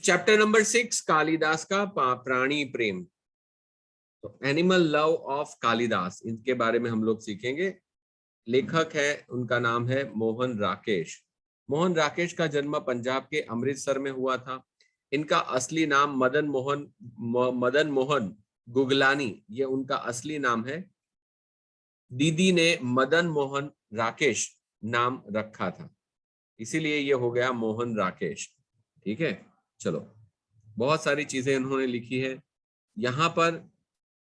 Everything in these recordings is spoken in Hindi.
चैप्टर नंबर 6 कालिदास का प्राणी प्रेम। तो एनिमल लव ऑफ कालिदास, इनके बारे में हम लोग सीखेंगे। लेखक है, उनका नाम है मोहन राकेश। मोहन राकेश का जन्म पंजाब के अमृतसर में हुआ था। इनका असली नाम मदन मोहन गुगलानी, ये उनका असली नाम है। दीदी ने मदन मोहन राकेश नाम रखा था, इसीलिए ये हो गया मोहन राकेश। ठीक है, चलो, बहुत सारी चीजें उन्होंने लिखी है। यहाँ पर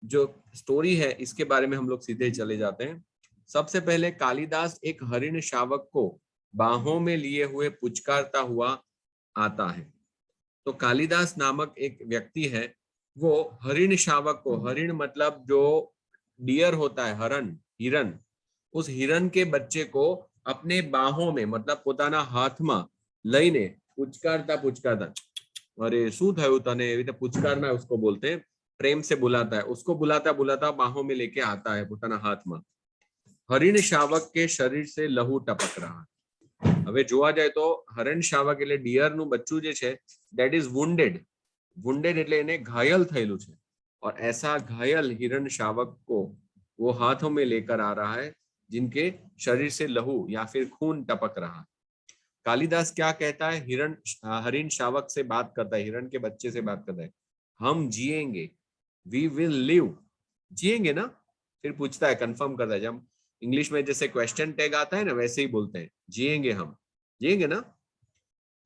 जो स्टोरी है इसके बारे में हम लोग सीधे चले जाते हैं। सबसे पहले कालिदास एक हरिण शावक को बाहों में लिए हुए पुचकारता हुआ आता है। तो कालिदास नामक एक व्यक्ति है, वो हरिण शावक को, हरिण मतलब जो डियर होता है, हिरन, उस हिरन के बच्चे को अपने बाहों में मतलब પોતાના હાથમાં લઈને पुचकारता, अरे शू थયું तने, एवी रीते पुचकारना उसको बोलते हैं, प्रेम से बुलाता है, उसको बुलाता बुलाता बाहों में लेके आता है પોતાના હાથમાં। हरिण शावक के शरीर से लहू टपक रहा है। હવે જોવા જાય તો હરણ શાવક એટલે ડિયર નું બચ્ચું જે છે, that is wounded એટલે એને ઘાયલ થયેલું છે, और ऐसा घायल हिरण शावक को वो हाथों में लेकर आ रहा है जिनके शरीर से लहू या फिर खून टपक रहा है। कालिदास क्या कहता है, हरिण शावक से बात करता है, हिरण के बच्चे से बात करता है, हम जिएंगे, वी विल लिव, जिएंगे ना। फिर पूछता है, कंफर्म करता है, जब इंग्लिश में जैसे क्वेश्चन टैग आता है ना, वैसे ही बोलते हैं, जिएंगे, हम जिएंगे ना।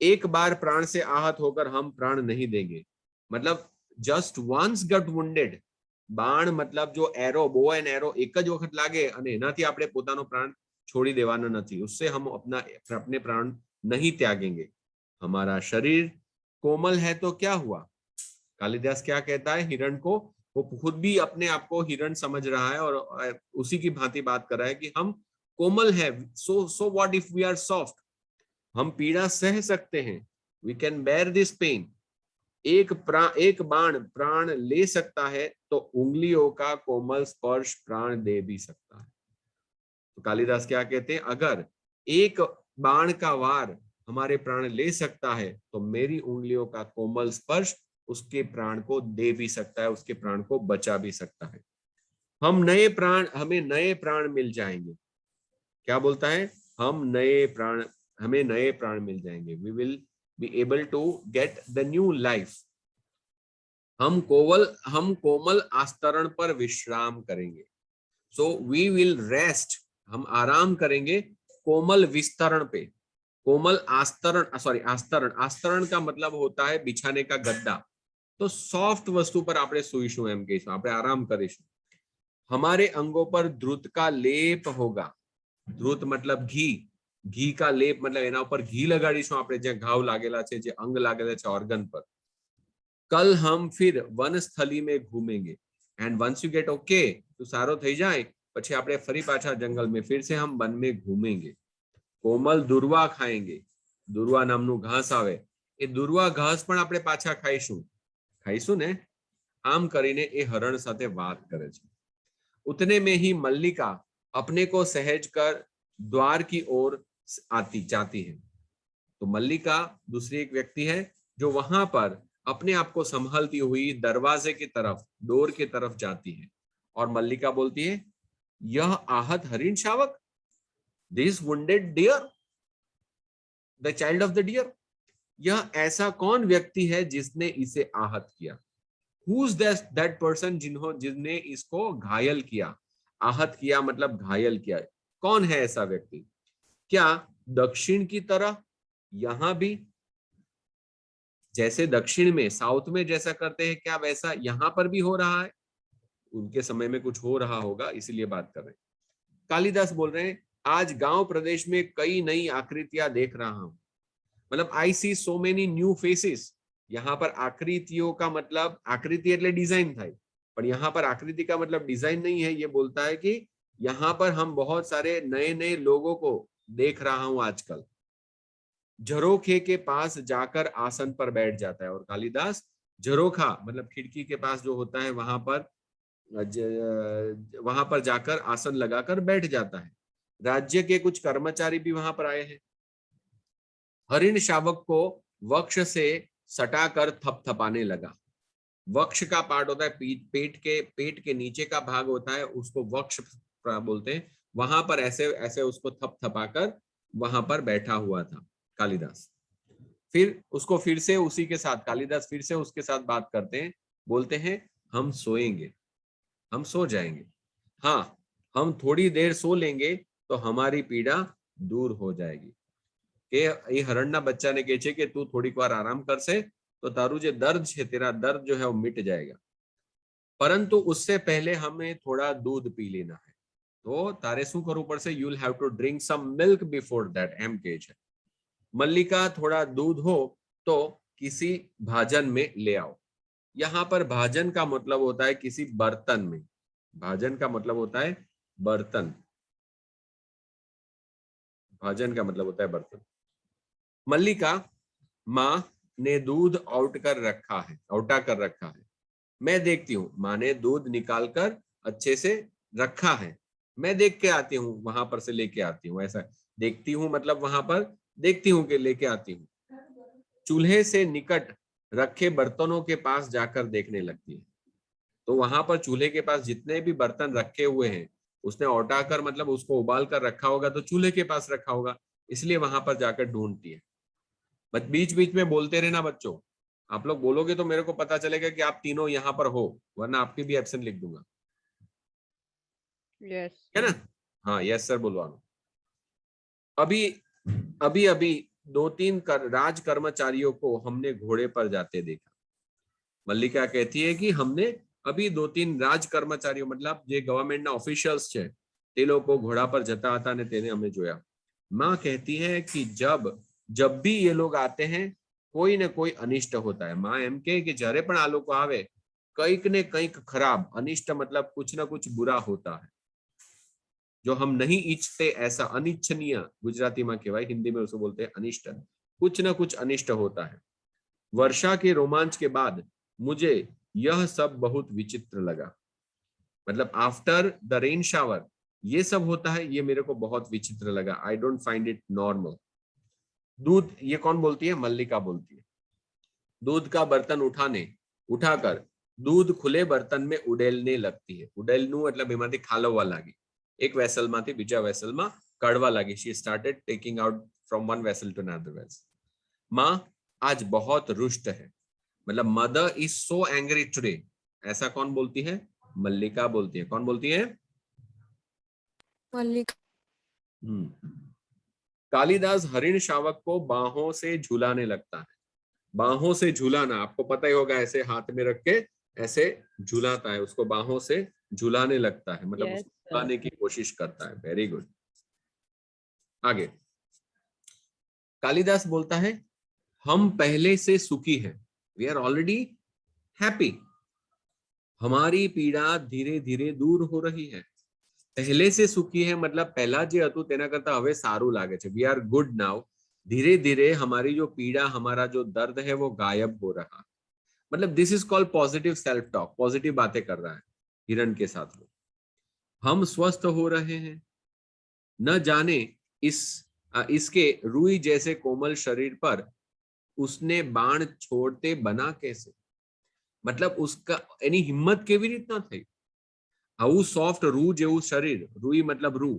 एक बार प्राण से आहत होकर हम प्राण नहीं देंगे, मतलब जस्ट वंस गट वुंडेड, बाण मतलब जो एरो, बो एंड एरो एक ज वखत लागे અને એનાથી આપણે પોતાનો પ્રાણ છોડી દેવાનો નથી, उससे हम अपने प्राण नहीं त्यागेंगे। हमारा शरीर कोमल है तो क्या हुआ, कालिदास क्या कहता है हिरण को, वो खुद भी अपने आप को हिरण समझ रहा है और उसी की भांति बात कर रहा है कि हम कोमल है, so what if we are soft, हम पीड़ा सह सकते हैं, we can bear this pain. एक बाण प्राण ले सकता है तो उंगलियों का कोमल स्पर्श प्राण दे भी सकता है। तो कालिदास क्या कहते हैं, अगर एक बाण का वार हमारे प्राण ले सकता है तो मेरी उंगलियों का कोमल स्पर्श उसके प्राण को दे भी सकता है, उसके प्राण को बचा भी सकता है। हमें नए प्राण मिल जाएंगे। क्या बोलता है, हमें नए प्राण मिल जाएंगे, we will be able to get the new life. हम कोमल आस्तरण पर विश्राम करेंगे, सो वी विल रेस्ट, हम आराम करेंगे कोमल विस्तरण पे। कोमल आस्तरण का मतलब होता है बिछाने का गद्दा, तो सॉफ्ट वस्तु पर આપણે સૂઈશું, એમ કહીશું, આપણે આરામ કરીશું। हमारे अंगों पर द्रुत का लेप होगा, द्रुत मतलब घी का लेप मतलब એના ઉપર ઘી લગાડીશું આપણે, જે ઘાવ लागेला છે, જે અંગ लागेला છે ઓર્ગન पर। कल हम फिर वनस्थली में घूमेंगे, and once you get okay, तो सारो થઈ જાય પછી આપણે ફરી પાછા જંગલ में फिर से हम वन में घूमेंगे। कोमल दुर्वा खाएंगे, दुर्वा नामનું ઘાસ આવે, એ दुर्वा ઘાસ પણ આપણે પાછા ખાઈશું ને। આમ કરીને એ હરણ સાથે વાત કરે છે। उतने में ही मल्लिका अपने को सहज कर द्वार की ओर जाती है। तो मल्लिका दूसरी एक व्यक्ति है जो वहां पर अपने आप को संभालती हुई दरवाजे की तरफ, डोर की तरफ जाती है, और मल्लिका बोलती है, यह आहत हरिण शावक, this wounded deer, the child of the deer, यह ऐसा कौन व्यक्ति है जिसने इसे आहत किया। Who's that person जिसने इसको घायल किया, आहत किया मतलब घायल किया, कौन है ऐसा व्यक्ति। क्या दक्षिण की तरह, यहां भी जैसे दक्षिण में, साउथ में जैसा करते हैं, क्या वैसा यहां पर भी हो रहा है। उनके समय में कुछ हो रहा होगा, इसीलिए बात कर रहे हैं। कालिदास बोल रहे हैं, आज गांव प्रदेश में कई नई आकृतियां देख रहा हूं, मतलब आई सी सो मेनी न्यू फेसेस। यहाँ पर आकृतियों का मतलब, आकृति એટલે डिजाइन થાય, पर यहाँ पर आकृति का मतलब डिजाइन नहीं है। ये बोलता है कि यहाँ पर हम बहुत सारे नए नए लोगों को देख रहा हूं आजकल। झरोखे के पास जाकर आसन पर बैठ जाता है, और कालिदास झरोखा मतलब खिड़की के पास जो होता है वहां पर जाकर आसन लगाकर बैठ जाता है। राज्य के कुछ कर्मचारी भी वहां पर आए हैं। हरिण शावक को वक्ष से सटाकर थपथपाने लगा। वक्ष का पार्ट होता है पेट के नीचे का भाग होता है, उसको वक्ष बोलते हैं। वहां पर ऐसे ऐसे उसको थपथपाकर वहां पर बैठा हुआ था कालिदास। फिर उसको फिर से उसी के साथ कालिदास फिर से उसके साथ बात करते हैं, बोलते हैं हम सोएंगे, हम सो जाएंगे, हाँ हम थोड़ी देर सो लेंगे तो हमारी पीड़ा दूर हो जाएगी। કે એ હરણના બચ્ચાને કહે છે કે તું થોડીક વાર આરામ કરશે તો તારું જે દર્દ છે, તેરા દર્દ जो है वो मिट जाएगा, परंतु उससे पहले हमें थोड़ा दूध पी लेना है। तो તારે શું કરવું પડશે? you'll have to drink some milk before that, એમ કહે છે। मल्लिका थोड़ा दूध हो तो किसी भाजन में ले आओ। यहाँ पर भाजन का मतलब होता है किसी बर्तन में, भाजन का मतलब होता है बर्तन, भाजन का मतलब होता है बर्तन। मल्लिका, माँ ने दूध औटा कर रखा है, मैं देखती हूँ। माँ ने दूध निकालकर अच्छे से रखा है, मैं देख के आती हूँ, वहां पर से लेके आती हूँ। ऐसा देखती हूँ मतलब वहां पर देखती हूँ कि लेके आती हूँ। चूल्हे से निकट रखे बर्तनों के पास जाकर देखने लगती है। तो वहां पर चूल्हे के पास जितने भी बर्तन रखे हुए हैं, उसने औटा कर मतलब उसको उबाल कर रखा होगा, तो चूल्हे के पास रखा होगा, इसलिए वहां पर जाकर ढूंढती है। बस बीच बीच में बोलते रहना बच्चों, आप लोग बोलोगे तो मेरे को पता चलेगा कि आप तीनों यहाँ पर हो, वरना आपकी भी एब्सेंट लिख दूंगा। यस है ना? हाँ यस सर बुलवानो। अभी अभी अभी 2-3 राज कर्मचारियों को हमने घोड़े पर जाते देखा। मल्लिका कहती है कि हमने अभी 2-3 राज कर्मचारियों मतलब જે ગવર્નમેન્ટના ઓફિશિયલ્સ છે તે લોકો ઘોડા પર જતા હતા અને તેને અમે જોયા। माँ कहती है कि जब भी ये लोग आते हैं कोई न कोई अनिष्ट होता है। माँ एम कहे कि જ્યારે પણ આ લોકો આવે કંઈક ને કંઈક खराब, अनिष्ट मतलब कुछ न कुछ बुरा होता है जो हम नहीं इच्छते, ऐसा अनिच्छनीय गुजराती में कहवाय, हिंदी में उसको बोलते हैं अनिष्ट। कुछ न कुछ अनिष्ट होता है। वर्षा के रोमांच के बाद मुझे यह सब बहुत विचित्र लगा, मतलब आफ्टर द रेन शावर ये सब होता है, ये मेरे को बहुत विचित्र लगा। I don't find it normal. दूध, ये कौन बोलती है? मल्लिका बोलती है। दूध का बर्तन उठाकर दूध खुले बर्तन में उडेलने लगती है। उडेलनु मतलब एमांथी खालववा लागी, एक वेसल मांथी बीजा वेसल में काढवा लागी। She started taking out from one vessel to another vessel. माँ आज बहुत रुष्ट है, मतलब mother is so angry today. ऐसा कौन बोलती है? मल्लिका बोलती है। कौन बोलती है? मल्लिका। कालिदास हरिण शावक को बाहों से झुलाने लगता है। बाहों से झुलाना आपको पता ही होगा, ऐसे हाथ में रख के ऐसे झुलाता है, उसको बाहों से झुलाने लगता है, मतलब Yes, उसको झुलाने की कोशिश करता है। Very good. आगे कालिदास बोलता है हम पहले से सुखी हैं, वी आर ऑलरेडी हैप्पी। हमारी पीड़ा धीरे धीरे दूर हो रही है। पहले से सुखी है मतलब पहला जे હતું તેના કરતા હવે સારું લાગે છે। We are good now. धीरे धीरे हमारी जो पीड़ा, हमारा जो दर्द है वो गायब हो रहा, मतलब this is called positive self talk. Positive बातें कर रहा है हिरण के साथ वो। हम स्वस्थ हो रहे हैं, न जाने इसके रूई जैसे कोमल शरीर पर उसने बाण छोड़ते बना कैसे, मतलब उसका एनी हिम्मत केवी रीतना थई। આવું સોફ્ટ રૂ જેવું શરીર, રૂઈ मतलब રૂ,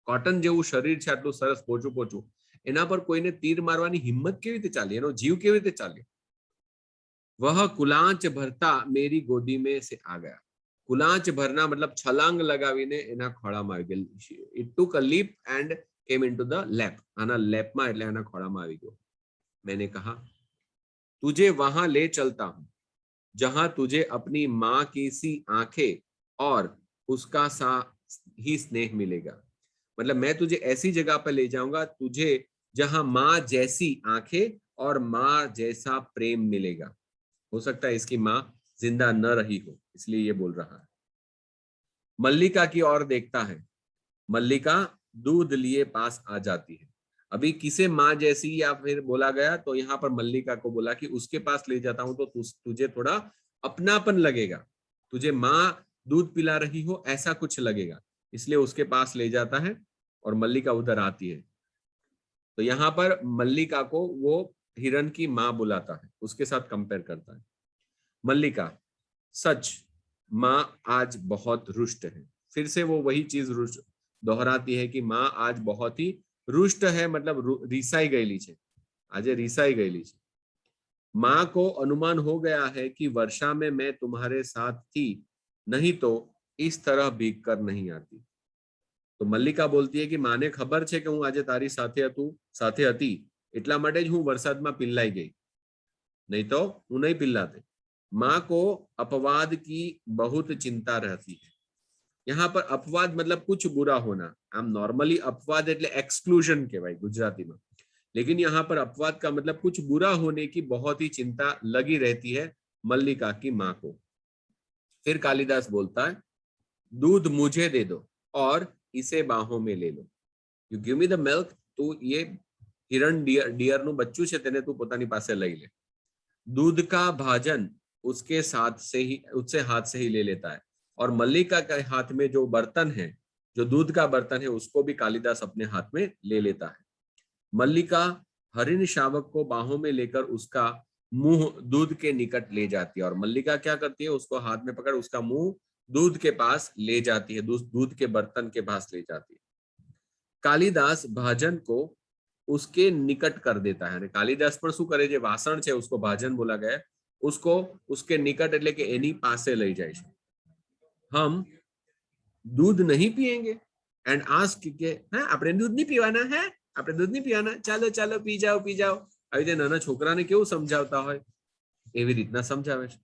કોટન જેવું શરીર છે, આટલું સરસ પોચું પોચું, એના પર કોઈને તીર મારવાની હિંમત કેવી રીતે ચાલી, એનો જીવ કેવી રીતે ચાલ્યો? वह कुलांच भरता मेरी गोदी में से आ गया। कुलांच भरना मतलब छलांग लगावीने एना खोळाમાં આવી ગયો। It took a leap and came into the lap। આના લેપમાં એટલે આના ખોળામાં આવી ગયો। मैंने कहा तुझे वहां ले चलता हूं जहां तुझे अपनी माँ की सी आंखें और उसका सा ही स्नेह मिलेगा, मतलब मैं तुझे ऐसी जगह पर ले जाऊंगा तुझे जहां माँ जैसी आंखें और माँ जैसा प्रेम मिलेगा। हो सकता है इसकी माँ जिंदा न रही हो, इसलिए ये बोल रहा है। मल्लिका की ओर देखता है। मल्लिका दूध लिए पास आ जाती है। अभी किसे माँ जैसी या फिर बोला गया तो यहाँ पर मल्लिका को बोला कि उसके पास ले जाता हूं तो तुझे थोड़ा अपनापन लगेगा, तुझे माँ दूध पिला रही हो ऐसा कुछ लगेगा, इसलिए उसके पास ले जाता है और मल्लिका उधर आती है। तो यहाँ पर मल्लिका को वो हिरण की माँ बुलाता है, उसके साथ कंपेयर करता है। मल्लिका, सच, माँ आज बहुत रुष्ट है। फिर से वो वही चीज दोहराती है कि माँ आज बहुत ही रुष्ट है, मतलब रिसाई गયેલી છે, આજે रिसाई गયેલી છે। माँ को अनुमान हो गया है कि वर्षा में मैं तुम्हारे साथ थी, नहीं तो इस तरह भीग कर नहीं आती। तो मल्लिका बोलती है कि माने खबर છે કે હું આજે તારી સાથે હતી, એટલા માટે જ હું વરસાદમાં પીલાઈ ગઈ, नहीं तो હું નહીં પીલાતે। माँ को अपवाद की बहुत चिंता रहती है। यहाँ पर अपवाद मतलब कुछ बुरा होना। आम नॉर्मली अपवाद એટલે एक्सक्लूजन કહેવાય ગુજરાતીમાં, लेकिन यहाँ पर अपवाद का मतलब कुछ बुरा होने की बहुत ही चिंता लगी रहती है मल्लिका की माँ को। फिर कालिदास बोलता है, दूध मुझे दे दो और इसे बाहों में ले लो। You give me the milk, तू ये हिरण डियर નું બચ્ચું છે તેને તું પોતાની પાસે લઈ લે। दूध का भाजन उससे हाथ से ही ले लेता है, और मल्लिका के हाथ में जो बर्तन है, जो दूध का बर्तन है, उसको भी कालिदास अपने हाथ में ले लेता है। मल्लिका हरिण शावक को बाहों में लेकर उसका मुंह दूध के निकट ले जाती है, और मल्लिका क्या करती है, उसको हाथ में पकड़ उसका मुंह दूध के पास ले जाती है, दूध के बर्तन के पास ले जाती है। कालिदास भाजन को उसके निकट कर देता है। कालिदास पर શું કરે, જે વાસણ છે उसको भाजन बोला गया, उसको उसके निकट એટલે કે એની પાસે લઈ જાય છે। हम दूध नहीं पिएंगे एंड आस्क કે હે આપણે दूध नहीं પીવાના, હે આપણે दूध नहीं પીવાના, ચાલો ચાલો પી જાઓ પી જાઓ। આવી રીતે નાના છોકરાને કેવું સમજાવતા હોય એવી રીતના સમજાવે છે।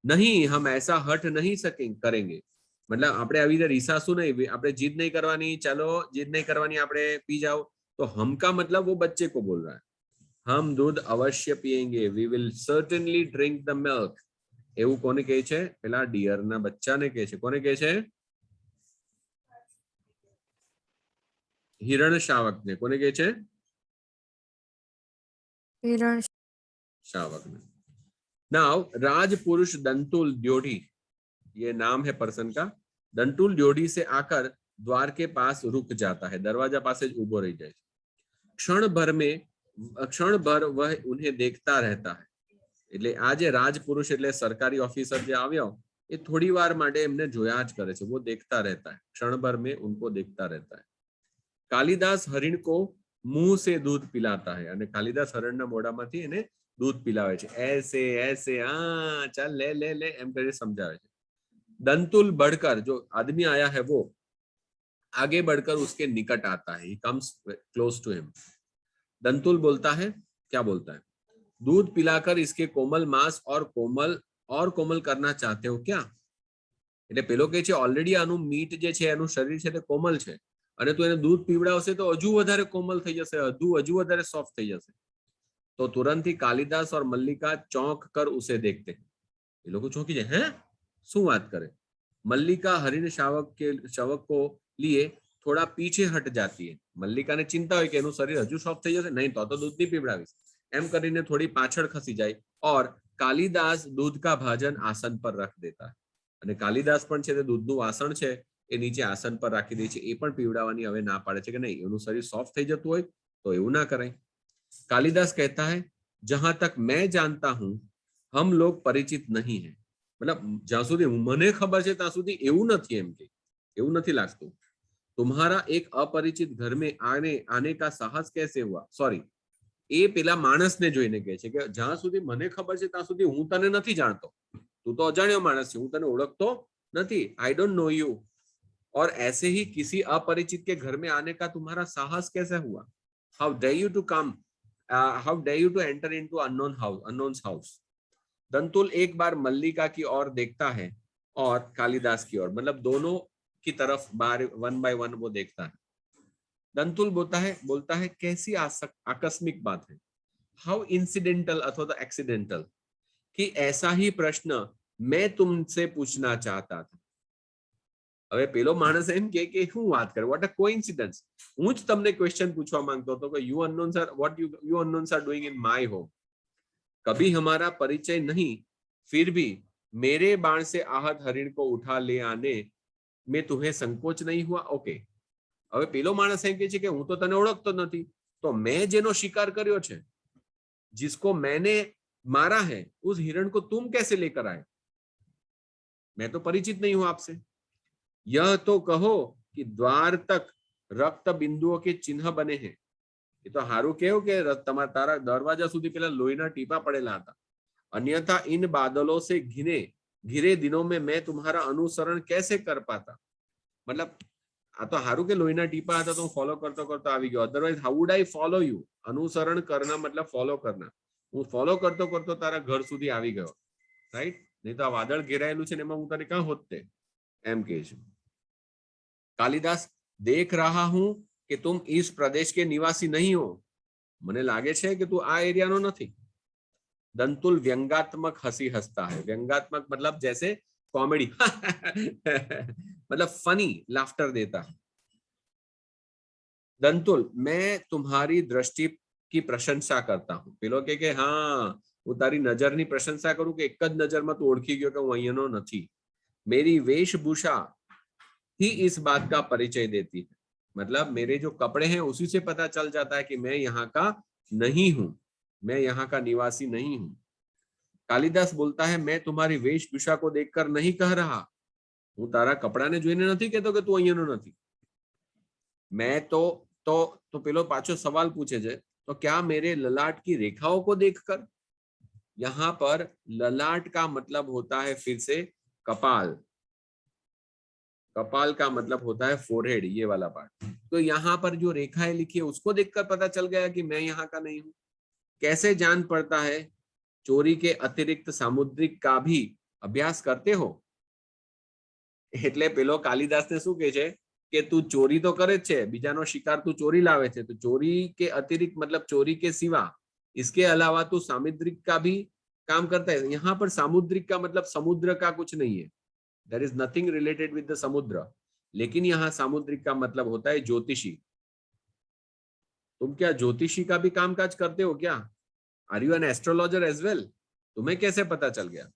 नहीं, हम ऐसा हट नहीं करेंगे, मतलब આપણે આવી રીતે રીસાશું નહીં, આપણે જીદ नहीं करवानी, चलो जिद नहीं करवानी, આપણે पी जाओ। तो हम का मतलब वो बच्चे को बोल रहा है, हम दूध अवश्य पिएंगे, we will certainly drink the milk. એવું કોને કહે છે, પેલા ડિયર ના બચ્ચાને કહે છે। કોને કહે છે? हिरण शावक ने। कोने કહે છે? हिरण शावक ने। नाउ राजपुरुष दंतुल द्योढ़ी, ये नाम है पर्सन का, दंतुल द्योढ़ी से आकर द्वार के पास रुक जाता है, दरवाजा पास उभो रही जाए। क्षण भर वह उन्हें देखता रहता है। એટલે આ જે રાજપુરુષ એટલે સરકારી ઓફિસર જે આવ્યો એ થોડી વાર માટે એમને જોયા જ કરે છે, वो देखता रहता है, क्षण भर में उनको देखता रहता है। कालिदास हरिण को मुंह से दूध पिलाता है, અને કાલિદાસ હરણના મોઢામાંથી એને दूध पिलावे છે, ऐसे ऐसे, हाँ चल ले ले ले એમ કરીને સમજાવે છે। दंतुल बढ़कर, जो आदमी आया है वो आगे बढ़कर उसके निकट आता है, he comes close to him। दंतुल बोलता है, क्या बोलता है? दूध पिलाकर इसके कोमल मांस और कोमल करना चाहते हो क्या? એટલે પેલો કહે છે ઓલરેડી આનું મીટ જે છે, એનું શરીર છે તે કોમલ છે, અને તું એને दूध પીવડાવશે તો હજુ વધારે કોમલ થઈ જશે, હજુ વધારે સોફ્ટ થઈ જશે। तो तुरंत ही कालिदास और मल्लिका चौंक कर उसे देखते हैं। ये लोग चौंकी जाए, हैं શું વાત કરે? मल्लिका हरिण शावक को लिए थोड़ा पीछे हट जाती है। मल्लिका ने चिंता हुई कि એનું શરીર હજુ સોફ્ટ થઈ જશે, નહીં તો दूध नहीं પીવડાવીશ, એમ કરીને થોડી પાછળ ખસી જાય, और कालिदास दूध का भाजन आसन पर रख देता है। અને કાલિદાસ પણ છે તે દૂધનું વાસણ છે એ નીચે આસન પર રાખી દે છે, એ પણ પીવડાવવાની હવે ના પાડે છે કે નહીં, એનું શરીર સોફ્ટ થઈ જતું હોય તો એવું ના કરાય। कालिदास कहता है, जहां तक मैं जानता हूं हम लोग परिचित नहीं है, मतलब જ્યાં સુધી મને ખબર છે ત્યાં સુધી એવું નથી, એમ કે એવું નથી લાગતું। तुम्हारा एक अपरिचित घर में आने का साहस कैसे हुआ? सॉरी, એ પેલા માણસને જોઈને કહે છે કે જ્યાં સુધી મને ખબર છે ત્યાં સુધી હું તને નથી જાણતો, તું તો અજાણ્યો માણસ છે, હું તને ઓળખતો નથી, आई डोंट नो यू। और ऐसे ही किसी अपरिचित के घर में आने का तुम्हारा साहस कैसे हुआ? How dare you to come, how dare you to enter into unknown's house. Dantul एक बार मल्लिका की ओर देखता है और कालिदास की ओर, मतलब दोनों की तरफ बार वन बाय वन वो देखता है। दंतुल बोलता है कैसी आकस्मिक बात है, हाउ इंसिडेंटल अथवा एक्सीडेंटल, कि ऐसा ही प्रश्न मैं तुमसे पूछना चाहता था। હવે પેલો માણસ એમ કે શું વાત કરે, વોટ અ કોઇન્સિડન્સ, હું જ તમને ક્વેશ્ચન પૂછવા માંગતો હતો કે you unknowns are what you unknowns are doing in my home। कभी हमारा परिचय नहीं, फिर भी मेरे बाण से आहत हरिण को उठा ले आने में तुम्हें संकोच नहीं हुआ? ओके, હવે પેલો માણસ એમ કે છે કે હું તો તને ઓળખતો નથી, તો મેં જેનો શિકાર કર્યો છે जिसको मैंने मारा है उस हिरण को तुम कैसे लेकर आए? मैं तो परिचित नहीं हूं आपसे। यह तो कहो कि द्वार तक रक्त बिंदुओं के चिन्ह बने हैं। ये तो हारू केव के तारा दरवाजा सुधी पेला लोहीना टीपा पड़ेला था। अन्यथा इन बादलों से घिरे दिनों में मैं तुम्हारा अनुसरण कैसे कर पाता? मतलब आ तो हारू के लोहीना टीपा था तो फॉलो करतो करतो આવી ગયો, otherwise how would I follow you? अनुसरण करना मतलब फॉलो करना। હું ફોલો કરતો કરતો તારા ઘર સુધી આવી ગયો, રાઈટ? નહીં તો આ વાદળ ઘેરાયેલું છે ને એમાં હું તારે ક્યાં હોત તે, એમ કહે છે કાલિદાસ। देख रहा हूं कि तुम इस प्रदेश के निवासी नहीं हो। મને લાગે છે કે તું આ એરિયાનો નથી। दंतुल व्यंगात्मक हंसी हंसता है। व्यंगात्मक मतलब जैसे कॉमेडी मतलब फनी लाफ्टर देता है। दंतुल मैं तुम्हारी दृष्टि की प्रशंसा करता हूं। पेलो के हाँ હું તારી નજરની પ્રશંસા કરું કે એક જ નજરમાં તું ઓળખી ગયો કે હું અહીંયાનો નથી। मेरी वेशभूषा ही इस बात का परिचय देती है। मतलब मेरे जो कपड़े हैं उसी से पता चल जाता है कि मैं यहाँ का नहीं हूं, मैं यहाँ का निवासी नहीं हूं। कालिदास बोलता है मैं तुम्हारी वेशभूषा को देखकर नहीं कह रहा। હું તારા કપડાને જોઈને નથી કહેતો કે તું અહીંયાનો નથી। मैं तो પેલો પાછો સવાલ પૂછે છે, तो क्या मेरे ललाट की रेखाओं को देखकर? यहाँ पर ललाट का मतलब होता है फिर से कपाल। कपाल का मतलब होता है फोरहेड, ये वाला पार्ट। तो यहाँ पर जो रेखाएं लिखी है उसको देखकर पता चल गया कि मैं यहाँ का नहीं हूं। कैसे जान पड़ता है? चोरी के अतिरिक्त सामुद्रिक का भी अभ्यास करते हो? એટલે પેલો કાલિદાસને શું કહે છે કે તું ચોરી તો કરે છે, બીજાનો શિકાર તું ચોરી લાવે છે, તો ચોરી के अतिरिक्त मतलब चोरी के सिवा इसके अलावा तू सामुद्रिक का भी काम करता है। यहाँ पर सामुद्रिक का मतलब समुद्र का कुछ नहीं है, there is nothing related with the समुद्र, लेकिन यहाँ सामुद्रिक का मतलब होता है ज्योतिषी। तुम क्या ज्योतिषी का भी कामकाज करते हो क्या? Are you an astrologer as well? तुम्हें कैसे पता चल गया?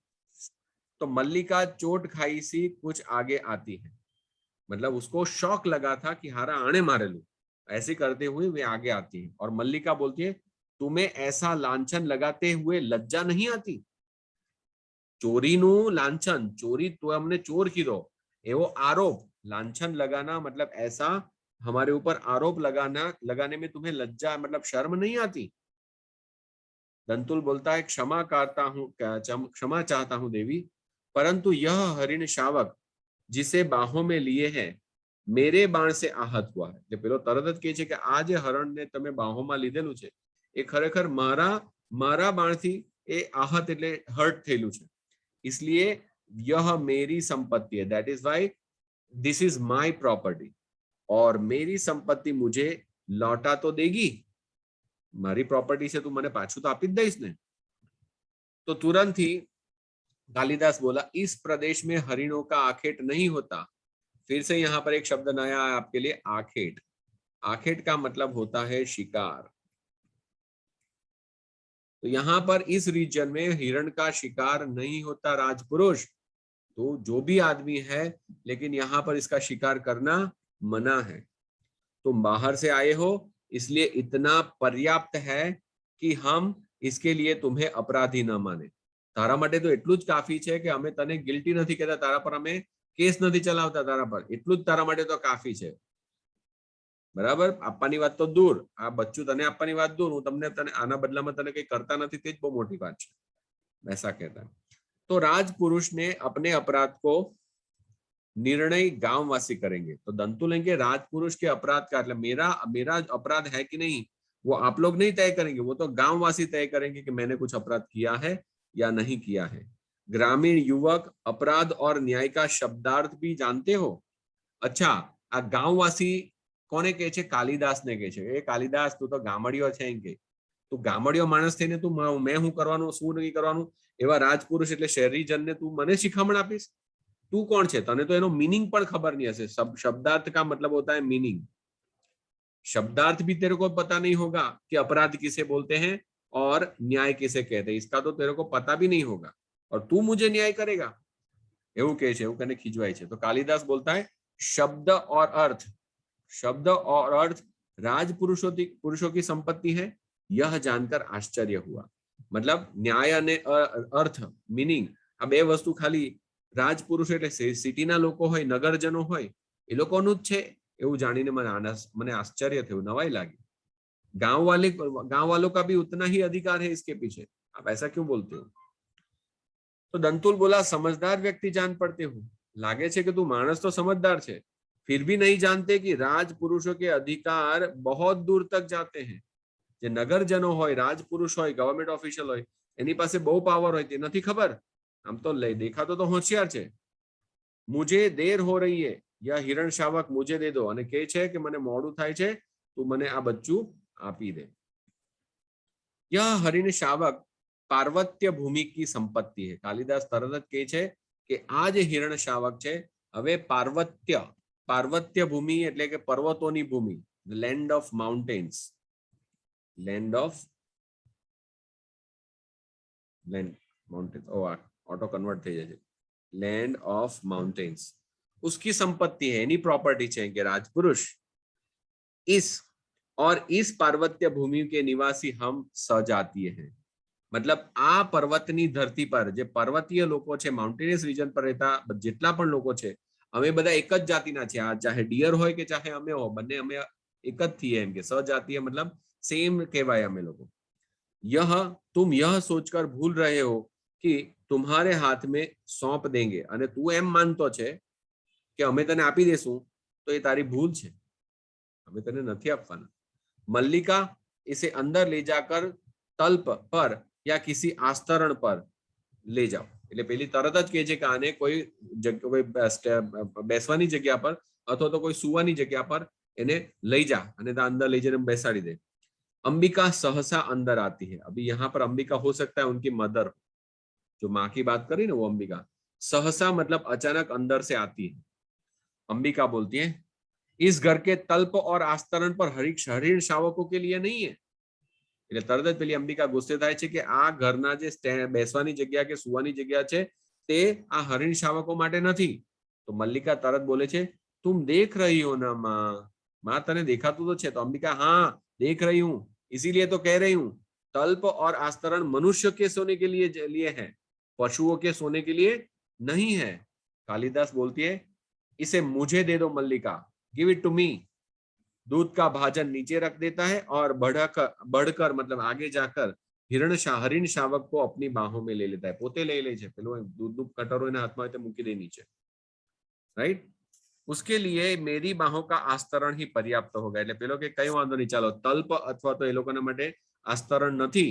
तो मल्लिका चोट खाई सी कुछ आगे आती है, मतलब उसको शौक लगा था कि हारा आने मारेलू, ऐसे करते हुए वे आगे आती है। और मल्लिका बोलती है तुम्हें ऐसा लांछन लगाते हुए लज्जा नहीं आती? चोरीनु लांछन, चोरी तो हमने चोर कीधो एवो आरोप, लांछन लगाना मतलब ऐसा हमारे ऊपर आरोप लगाने में तुम्हें लज्जा मतलब शर्म नहीं आती? दंतुल बोलता है क्षमा चाहता हूं देवी, परंतु यह हरिण शावक जिसे बाहों में लिए है मेरे बाण से आहत हुआ है। એટલે પેલો તરત જ કહે છે કે આ જે હરણને તમે બાહોમાં લીધેલું છે એ ખરેખર મારા બાણથી એ आहत એટલે હર્ટ થયેલું છે। इसलिए यह मेरी संपत्ति है, that is why this is my property, और मेरी संपत्ति मुझे लौटा तो देगी। મારી પ્રોપર્ટી છે તું મને પાછું તો આપી જ દઈશ ને। तो तुरंत ही कालिदास बोला इस प्रदेश में हरिणों का आखेट नहीं होता। फिर से यहाँ पर एक शब्द नया है आपके लिए, आखेट। आखेट का मतलब होता है शिकार। तो यहाँ पर इस रीजन में हिरण का शिकार नहीं होता राजपुरुष। तो जो भी आदमी है, लेकिन यहाँ पर इसका शिकार करना मना है। तुम बाहर से आए हो इसलिए इतना पर्याप्त है कि हम इसके लिए तुम्हें अपराधी न माने। तारा माटे तो एटलू ज काफी है कि अमे तने गिल्टी नहीं कहता, तारा पर अमे केस नहीं चलावता, तारा पर एटलू ज तारा माटे तो काफी है। बराबर, आपવાની વાત तो दूर, आ बच्चू तने आपવાની વાત दूर, હું તમને આના બદલામાં તને કંઈ કરતા નથી, તે જ બહુ મોટી વાત છે, ऐसा कहता है। तो राजपुरुष ने अपने अपराध को निर्णय गांववासी करेंगे। तो दंतु लेंगे राजपुरुष के अपराध का मतलब मेरा अपराध है कि नहीं वो आप लोग नहीं तय करेंगे, वो तो गांववासी तय करेंगे कि मैंने कुछ अपराध किया है या नहीं किया है। ग्रामीण युवक अपराध और न्याय का शब्दार्थ भी जानते हो? अच्छा, आ गांववासी कोने कहे छे? कालिदास ने कहे छे ए कालिदास तू तो गामड़ियो छे एम के तू गामड़ियो माणस थईने तू मैं हूं करवानुं शुं नहीं करवानुं एवा राजपुरुष એટલે શહેરીજનને તું મને શિખામણ આપીશ? तू कौन छे? तने तो एनो मीनिंग पण खबर नहीं हशे। शब्दार्थ का मतलब होता है मीनिंग। शब्दार्थ भी तेरे को पता नहीं होगा कि अपराध किसे बोलते हैं और न्याय किसे कहते हैं, इसका तो तेरे को पता भी नहीं होगा, और तू मुझे न्याय करेगा એવું કહે છે, એવું કને ખીજવાય છે। तो कालिदास बोलता है शब्द और अर्थ राजपुरुषों की संपत्ति है, यह जानकर आश्चर्य हुआ. मतलब ન્યાય અને અર્થ મીનિંગ આ બે વસ્તુ ખાલી રાજપુરુષ એટલે સિટીના લોકો હોય, નગરજનો હોય, એ લોકોનું જ છે એવું જાણીને મને આશ્ચर्य થયું, નવાઈ લાગી. गांव वालों का भी उतना ही अधिकार है इसके पीछे, आप ऐसा क्यों बोलते हो? तो दंतुल बोला, समझदार व्यक्ति जान पड़ते हो, लागे छे कि तू मानस तो समझदार छे, फिर भी नहीं जानते कि राजपुरुषों के अधिकार बहुत दूर तक जाते हैं. જે નગરજનો હોય, રાજપુરુષ હોય, ગવર્મેન્ટ ઓફિશિયલ હોય, એની પાસે બહુ પાવર હોય, તે નથી ખબર. આમ તો દેખાતો તો હોશિયાર છે. મુજે દેર હો રહી હે, યા હિરણ શાવક મુજે દે દો, અને કહે છે કે મને મોડું થાય છે, તું મને આ બચ્ચું આપી દે. यह हरिण शावक पार्वत्य भूमि की संपत्ति है. कालिदास तरत જ કહે છે કે આ જે હિરણ શાવક છે, હવે પાર્વત્ય ભૂમિ એટલે કે પર્વતોની ભૂમિ, land of mountains, land of land mountains, auto convert થઈ જાય છે, land of mountains, उसकी संपत्ति है, एनी प्रॉपर्टी છે કે राजपुरुष इस और इस पार्वत्य भूमि के निवासी हम सजातीय हैं. मतलब આ પર્વતની ધરતી પર જે પર્વતીય લોકો છે, માઉન્ટેનિયસ રિજન પર રહેતા જેટલા પણ લોકો છે, અમે બધા એક જ જાતિના છે. આ ચાહે ડિયર હોય કે ચાહે અમે હો, બંને અમે એક જ થઈએ, એમ કે સજાતીય मतलब सेम कहवाय हमें लोगों. यह तुम यह सोचकर भूल रहे हो कि तुम्हारे हाथ में सौंप देंगे, અને તું એમ માનતો છે કે અમે તને આપી દેશું, તો એ તારી ભૂલ છે, અમે તને નથી આપવાના. मल्लिका इसे अंदर ले जाकर तल्प पर या किसी आस्तरण पर ले जाओ. એટલે પેલી તરત જ કહે છે કે આને કોઈ બેસવાની જગ્યા પર અથવા તો કોઈ સુવાની જગ્યા પર એને લઈ જા અને ત્યાં અંદર લઈ જઈને બેસાડી દે. अंबिका सहसा अंदर आती है. अभी यहाँ पर अंबिका हो सकता है उनकी मदर, जो माँ की बात करी ना वो अंबिका. सहसा मतलब अचानक अंदर से आती है. अंबिका बोलती है, इस घर के तल्प और आस्तरण पर हरिण शावकों के लिए नहीं है. એટલે તરત જ પેલી અંબિકા ગુસ્સે થાય છે કે આ ઘરના જે બેસવાની જગ્યા કે સુવાની જગ્યા છે તે આ હરિણ શાવકો માટે નથી. તો મલ્લિકા તરત બોલે છે, तुम देख रही हो ना माँ, माँ तने देखाતું તો છે. તો અંબિકા, हाँ देख रही हूँ, इसीलिए तो कह रही हूँ, तल्प और आस्तरण मनुष्य के सोने के लिए है, पशुओं के सोने के लिए नहीं है. कालिदास बोलती है, इसे मुझे दे दो मल्लिका, गिव इट टू मी. दूध का भाजन नीचे रख देता है और बढ़कर मतलब आगे जाकर हरिण शावक को अपनी बाहों में ले लेता है. पोते ले ले छे, पेलो दूध कटोरो एना हाथमां होय ते मूकी दे नीचे, राइट. उसके लिए मेरी बाहों का आस्तरण ही पर्याप्त होगा. એટલે પેલો કે કઈ વાંધો નહીં, ચાલો તલ્પ અથવા તો એ લોકોના માટે આસ્તરણ નથી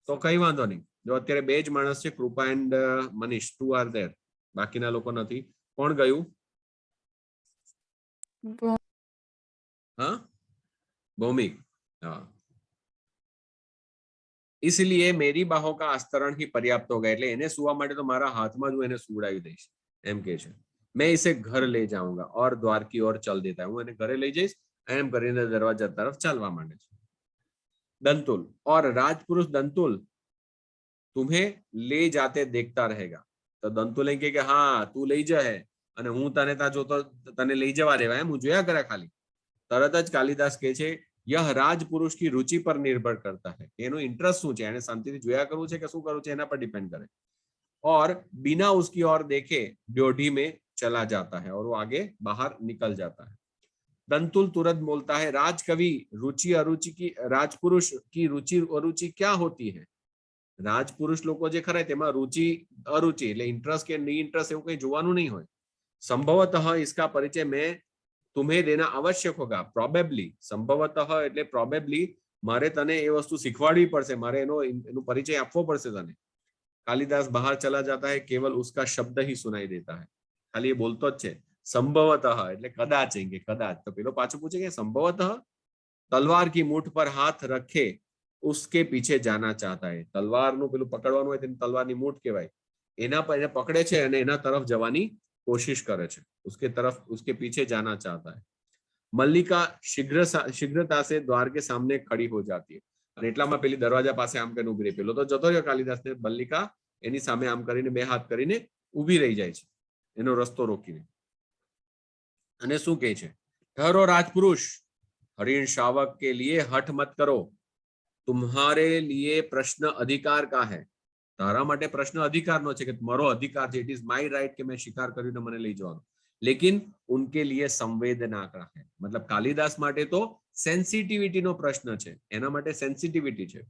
તો કઈ વાંધો નહીં. જો અત્યારે બે જ માણસ છે, Kripa and Manish, two are there, બાકીના લોકો નથી. કોણ ગયું? हाँ, भौमिक. हाँ, इसलिए मेरी बाहों का आस्तरण ही पर्याप्त होगा. એટલે એને સુવા માટે તો મારા હાથમાં જ હું એને સુવડાવી દઈશ, એમ કહે છે. मैं इसे घर ले जाऊंगा और द्वार की ओर चल देता है. હું એને ઘરે લઈ જઈશ, એમ કરીને દરવાજા તરફ ચાલવા માંડે છે. दंतुल और राजपुरुष दंतुल तुम्हें ले जाते देखता रहेगा. तो दंतुल એમ કે હા તું લઈ જાય અને હું તને તા જોતો તને લઈ જવા દેવા, એમ હું જોયા કરે ખાલી. તરત જ કાલિદાસ કહે છે, यह राजपुरुष की रुचि पर निर्भर करता है. એનો ઇન્ટરેસ્ટ શું છે, એને શાંતિથી જોયા કરવું છે કે શું કરવું છે એના પર ડિપેન્ડ કરે. और बिना उसकी ओर देखे ड्योढ़ी में चला जाता है और वो आगे बाहर निकल जाता है. दंतुल तुरंत बोलता है, राजकवि रुचि अरुचि की, राजपुरुष की रुचि अरुचि क्या होती है? राजपुरुष लोको जे खरा तेमा रुचि अरुचि એટલે इंटरेस्ट के नहीं इंटरेस्ट એવું કઈ જોવાનું નહીં હોય. संभवतः इसका परिचय मैं तुम्हें देना आवश्यक होगा. प्रोबेबली, संभवतः એટલે प्रोबेबली મારે તને એ વસ્તુ શીખવાડવી પડશે, મારે એનો પરિચય આપવો પડશે તને. कालिदास बाहर चला जाता है, केवल उसका शब्द ही सुनाई देता है. खाली ये बोलतो જ છે संभवतः એટલે કદાચ, કે કદાચ. તો પેલો પાછો પૂછે કે संभवतः तलवार की मूठ पर हाथ रखे उसके पीछे जाना चाहता है. તલવારનું પેલું પકડવાનું હોય તેને તલવારની મૂઠ કહેવાય. એના પર એને પકડે છે અને એના તરફ જવાની कोशिश करे છે. उसके तरफ उसके पीछे जाना चाहता है. मल्लिका शीघ्रता से द्वार के सामने खड़ी हो जाती है. અને એટલામાં પેલી દરવાજા પાસે આમ કરીને ઊભી રહી. પેલો તો જતો રહ્યો કાલિદાસ ને, મલ્લિકા એની સામે આમ કરીને બે હાથ કરીને ઊભી રહી જાય છે એનો રસ્તો રોકીને. અને શું કહે છે, ठहरो राजपुरुष, हरिण शावक के लिए हठ मत करो. तुम्हारे लिए प्रश्न अधिकार का है, तारा माटे प्रश्न अधिकारનો છે કે મારો અધિકાર છે, ઇટ ઇઝ માય રાઈટ કે મેં શિકાર કરીને મને લઈ જવાનો, लेकिन उनके लिए संवेदना का है, मतलब कालिदास माटे तो सेंसिटिविटी नो प्रश्न છે, એના માટે સેન્સિટિવિટી છે।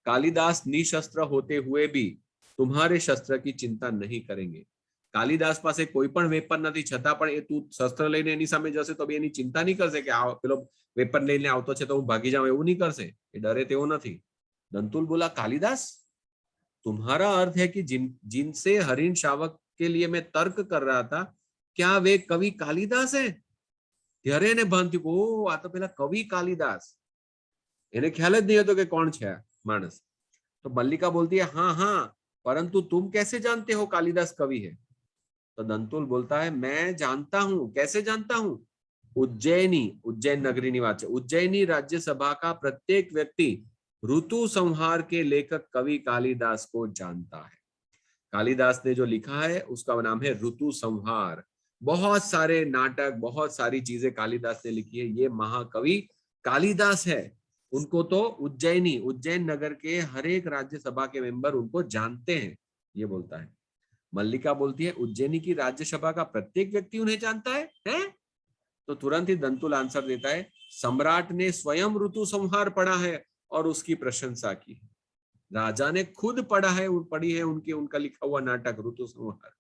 कालिदास निशस्त्र होते हुए भी तुम्हारे शस्त्र की चिंता नहीं करेंगे। कालिदास પાસે કોઈ પણ વેપન નથી, છતાં પણ એ તું શસ્ત્ર લઈને એની સામે જશે તો બી એની ચિંતા નહીં કરશે કે આ પેલો વેપન લઈને આવતો છે તો હું ભાગી જાઉં, એવું નહીં કરશે, એ ડરે તેવો નથી। દંતુલ બોલા कालिदास तुम्हारा अर्थ है कि जिनसे हरिण शावक के लिए मैं तर्क कर रहा था, क्या वे कवि कालिदास है? ત્યારે એને ભાન થયું, ઓ આ તો પેલા કવિ કાલિદાસ, એને ખ્યાલ જ નહીં હતો કે કોણ છે માણસ। तो मल्लिका बोलती है हाँ हाँ, परंतु तुम कैसे जानते हो कालिदास कवि है? तो दंतुल बोलता है मैं जानता हूं। कैसे जानता हूं? उज्जैनी, उज्जैन नगरी निवासी, उज्जैनी राज्यसभा का प्रत्येक व्यक्ति ऋतु संहार के लेखक कवि कालिदास को जानता है। कालिदास ने जो लिखा है उसका नाम है ऋतु संहार। बहुत सारे नाटक, बहुत सारी चीजें कालिदास ने लिखी है, ये महाकवि कालिदास है। उनको तो उज्जैनी, उज्जैन नगर के हर एक राज्यसभा के मेंबर उनको जानते हैं, ये बोलता है। मल्लिका बोलती है उज्जैनी की राज्यसभा का प्रत्येक व्यक्ति उन्हें जानता है? तो तुरंत ही दंतुल आंसर देता है सम्राट ने स्वयं ऋतु संहार पढ़ा है और उसकी प्रशंसा की। राजा ने खुद पढ़ी है उनका लिखा हुआ नाटक ऋतु संहार,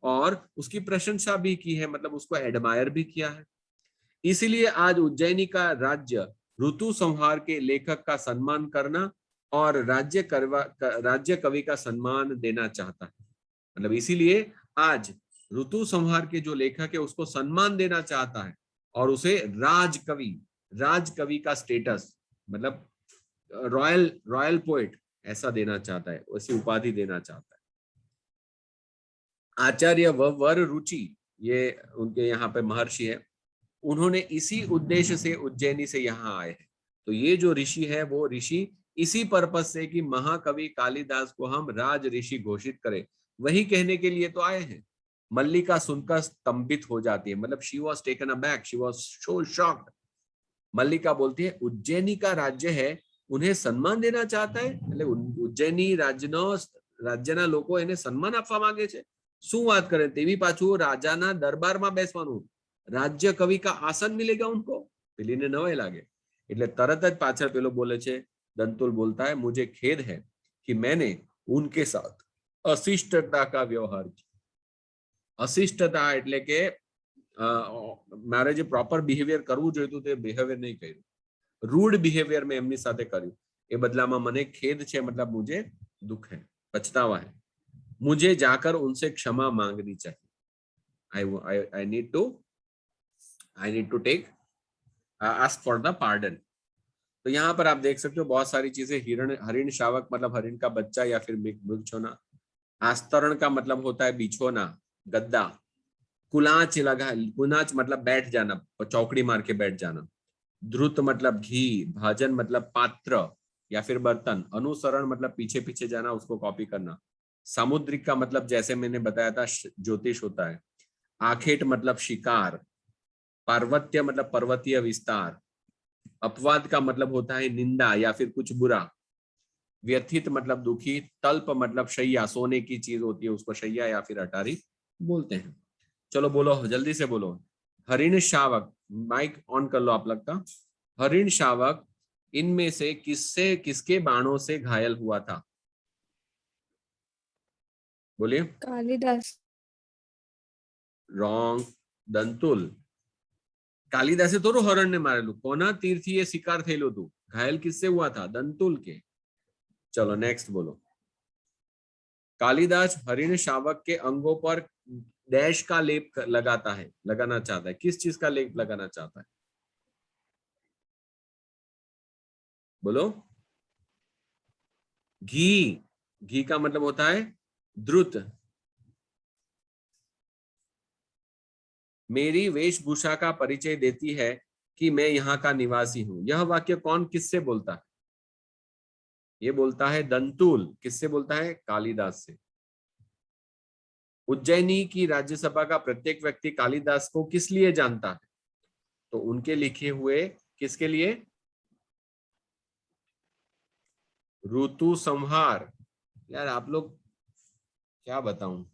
और उसकी प्रशंसा भी की है, मतलब उसको एडमायर भी किया है। इसीलिए आज उज्जैनी का राज्य ऋतु संहार के लेखक का सम्मान करना और राज्य कवि का सम्मान देना चाहता है। मतलब इसीलिए आज ऋतु संहार के जो लेखक है उसको सम्मान देना चाहता है और उसे राजकवि का स्टेटस, मतलब रॉयल पोएट ऐसा देना चाहता है, वैसी उपाधि देना चाहता है। आचार्य वर रुचि, ये उनके यहाँ पे महर्षि है, उन्होंने इसी उद्देश्य से उज्जैनी से यहाँ आए हैं। तो ये जो ऋषि है वो ऋषि इसी पर्पस से कि महाकवि कालिदास को हम राज ऋषि घोषित करें, वही कहने के लिए तो आए हैं। मल्लिका सुनकर स्तंभित हो जाती है, मतलब she was taken aback, she was so shocked. Mallika बोलती है उज्जैनी का राज्य है, उन्हें सम्मान देना चाहता है, એટલે ઉજ્જૈની રાજ્યના લોકો એને સન્માન આપવા માંગે છે। શું વાત કરે, તેવી પાછું રાજાના દરબારમાં બેસવાનું, રાજ્ય કવિ का आसन मिलेगा उनको, પેલીને નવાઈ લાગે એટલે તરત જ પાછળ પેલો બોલે છે, દંતુલ बोलता है मुझे खेद है कि मैंने उनके साथ अशिष्टता का व्यवहार किया। अशिष्टता એટલે કે મારે જે પ્રોપર બિહેવિયર કરવું જોઈતું તે બિહેવિયર નહીં કર્યું, रूड बिहेवियर में एमनी साथे कर्યું, ए बदलामा मने खेद छे, मतलब मुझे दुख है, पछतावा है। मुझे जाकर उनसे क्षमा मांगनी चाहिए। I need to take ask for the pardon। तो यहाँ पर आप देख सकते हो बहुत सारी चीजें। हरिण शावक मतलब हरिण का बच्चा या फिर बिछोना। आस्तरण का मतलब होता है बिछोना, गद्दा। कुलाच कुनाच मतलब बैठ जाना, चौकड़ी मार के बैठ जाना। ध्रुत मतलब घी, भाजन मतलब पात्र या फिर बर्तन, अनुसरण मतलब पीछे पीछे जाना, उसको कॉपी करना। सामुद्रिक का मतलब जैसे मैंने बताया था ज्योतिष होता है। आखेट मतलब शिकार। पार्वत्य मतलब पर्वतीय विस्तार। अपवाद का मतलब होता है निंदा या फिर कुछ बुरा। व्यथित मतलब दुखी। तल्प मतलब शैया, सोने की चीज होती है उसको शैया या फिर अटारी बोलते हैं। चलो बोलो, जल्दी से बोलो। हरिण शावक, माइक ऑन कर लो आप लोग का। हरिण शावक इनमें से किसके बाणों से घायल हुआ था? बोलिए। कालिदास। रॉन्ग। दंतुल। कालिदासे થોડું હરણને મારેલું, કોના તીરથી એ શિકાર થયેલું હતું? ઘાયલ કિસसे हुआ था? दंतुल के। चलो नेक्स्ट बोलो। कालिदास हरिण शावक के अंगों पर डैश का लेप लगाना चाहता है। किस चीज का लेप लगाना चाहता है? बोलो। घी। घी का मतलब होता है द्रुत। मेरी वेशभूषा का परिचय देती है कि मैं यहाँ का निवासी हूं। यह वाक्य कौन किससे बोलता है? ये बोलता है दंतुल। किससे बोलता है? कालिदास से। उज्जैनी की राज्यसभा का प्रत्येक व्यक्ति कालिदास को किस लिए जानता है? तो उनके लिखे हुए, किसके लिए? ऋतु संहार, यार आप लोग क्या बताऊं,